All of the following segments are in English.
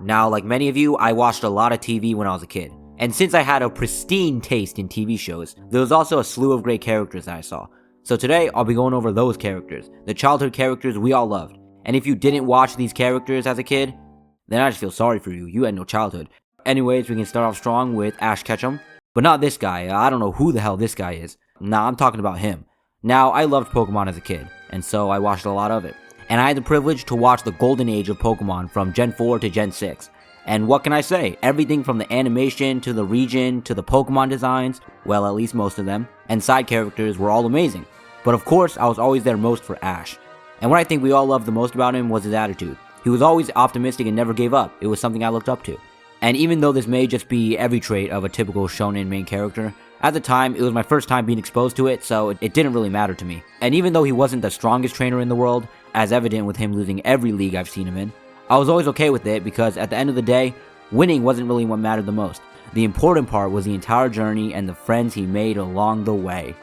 Now, like many of you, I watched a lot of TV when I was a kid. And since I had a pristine taste in TV shows, there was also a slew of great characters that I saw. So today, I'll be going over those characters, the childhood characters we all loved. And if you didn't watch these characters as a kid, then I just feel sorry for you, you had no childhood. Anyways, we can start off strong with Ash Ketchum. But not this guy, I don't know who the hell this guy is. Nah, I'm talking about him. Now, I loved Pokemon as a kid, and so I watched a lot of it. And I had the privilege to watch the golden age of Pokemon from Gen 4 to Gen 6. And what can I say? Everything from the animation, to the region, to the Pokemon designs, well, at least most of them, and side characters were all amazing. But of course, I was always there most for Ash. And what I think we all loved the most about him was his attitude. He was always optimistic and never gave up. It was something I looked up to. And even though this may just be every trait of a typical shonen main character, at the time, it was my first time being exposed to it, so it didn't really matter to me. And even though he wasn't the strongest trainer in the world, as evident with him losing every league I've seen him in, I was always okay with it because at the end of the day, winning wasn't really what mattered the most. The important part was the entire journey and the friends he made along the way.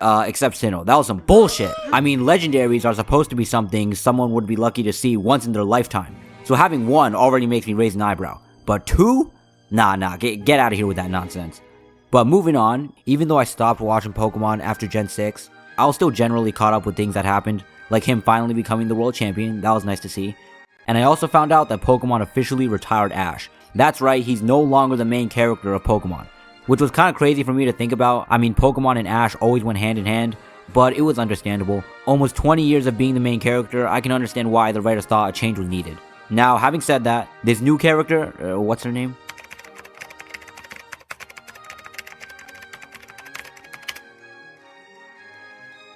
Except Sinnoh. That was some bullshit. I mean, legendaries are supposed to be something someone would be lucky to see once in their lifetime. So having one already makes me raise an eyebrow. But two? Nah, get out of here with that nonsense. But moving on, even though I stopped watching Pokemon after Gen 6, I was still generally caught up with things that happened, like him finally becoming the world champion. That was nice to see. And I also found out that Pokemon officially retired Ash. That's right, he's no longer the main character of Pokemon. Which was kind of crazy for me to think about. I mean, Pokemon and Ash always went hand in hand, but it was understandable. Almost 20 years of being the main character, I can understand why the writers thought a change was needed. Now, having said that, this new character, what's her name?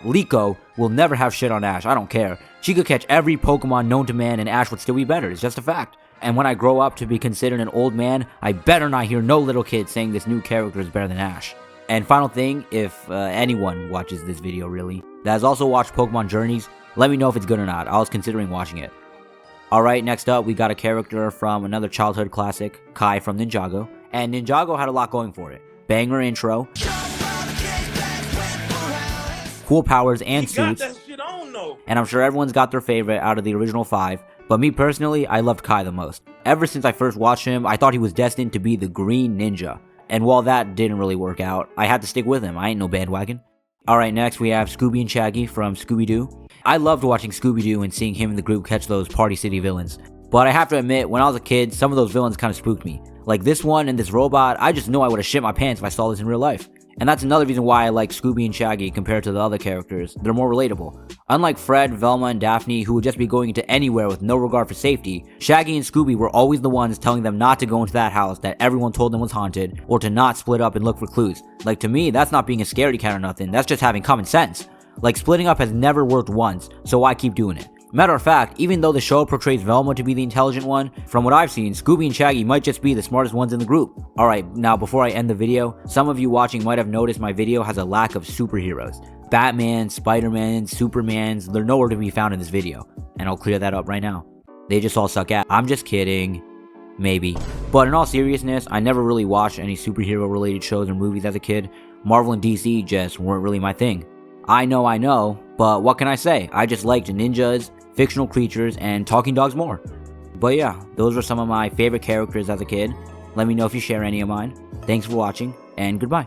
Liko will never have shit on Ash, I don't care. She could catch every Pokemon known to man and Ash would still be better, it's just a fact. And when I grow up to be considered an old man, I better not hear no little kid saying this new character is better than Ash. And final thing, if anyone watches this video really, that has also watched Pokemon Journeys, let me know if it's good or not, I was considering watching it. Alright, next up we got a character from another childhood classic, Kai from Ninjago. And Ninjago had a lot going for it. Banger intro, cool powers and suits, and I'm sure everyone's got their favorite out of the original 5, but me personally, I loved Kai the most. Ever since I first watched him, I thought he was destined to be the Green Ninja, and while that didn't really work out, I had to stick with him, I ain't no bandwagon. Alright, next we have Scooby and Shaggy from Scooby-Doo. I loved watching Scooby-Doo and seeing him and the group catch those Party City villains, but I have to admit, when I was a kid, some of those villains kind of spooked me. Like this one and this robot, I just know I would have shit my pants if I saw this in real life. And that's another reason why I like Scooby and Shaggy compared to the other characters. They're more relatable. Unlike Fred, Velma, and Daphne, who would just be going into anywhere with no regard for safety, Shaggy and Scooby were always the ones telling them not to go into that house that everyone told them was haunted, or to not split up and look for clues. Like to me, that's not being a scaredy cat or nothing, that's just having common sense. Like splitting up has never worked once, so why keep doing it? Matter of fact, even though the show portrays Velma to be the intelligent one, from what I've seen, Scooby and Shaggy might just be the smartest ones in the group. Alright, now before I end the video, some of you watching might have noticed my video has a lack of superheroes. Batman, Spider-Man, Supermans, they're nowhere to be found in this video. And I'll clear that up right now. They just all suck ass. I'm just kidding. Maybe. But in all seriousness, I never really watched any superhero related shows or movies as a kid. Marvel and DC just weren't really my thing. I know, but what can I say? I just liked ninjas, fictional creatures, and talking dogs more. But yeah, those were some of my favorite characters as a kid. Let me know if you share any of mine. Thanks for watching, and goodbye.